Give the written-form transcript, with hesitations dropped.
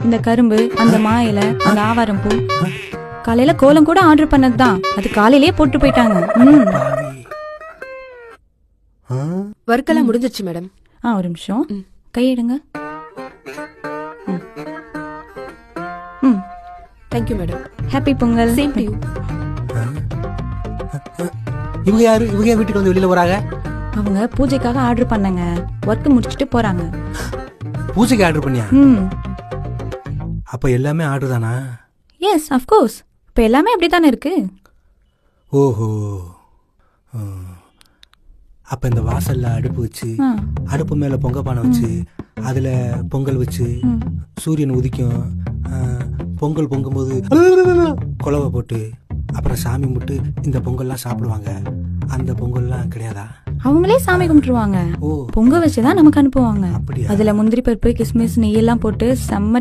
இந்த கரும்பு, அந்த மா இலை, அந்த ஆவாரம் பூ. காலையில கோலம் கூட ஆர்டர் பண்ணதுதான். அது காலையிலேயே போட்டு போயிட்டாங்க. ஒர்க்கெல்லாம் முடிஞ்சிருச்சு மேடம். ஒரு நிமிஷம் கையெடுங்க. Thank you madam. Happy Pongal. Same to you. இவங்க யாரு? இவங்க ஏன் வீட்டுக்கு வந்து வெளியில போறாங்க? அவங்க பூஜைக்காக ஆர்டர் பண்ணாங்க. ஒர்க் முடிச்சிட்டு போறாங்க. பூஜைக்கு ஆர்டர் பண்ணியா? அப்ப எல்லாமே ஆர்டர் தானா? Yes, of course. இப்ப எல்லாமே அப்படித்தானே இருக்கு. ஓஹோ. அப்ப இந்த வாசல்ல அடுப்பு வச்சு, அடுப்பு மேல பொங்க பானை வச்சு, அதுல பொங்கல் வச்சு, சூரியன் உதிக்கும், பொங்கல் பொங்கும்போது குலவை போட்டு, அப்புறம் சாமி முட்டு இந்த பொங்கல்லாம் சாப்பிடுவாங்க. அந்த பொங்கல்லாம் கிடையாதா? அவங்களே சாமி கும்பிட்டுருவாங்க. பொங்க வச்சுதான் நமக்கு அனுப்புவாங்க. அதுல முந்திரி பருப்பு, கிஸ்மிஸ், நெய் எல்லாம் போட்டு செம்ம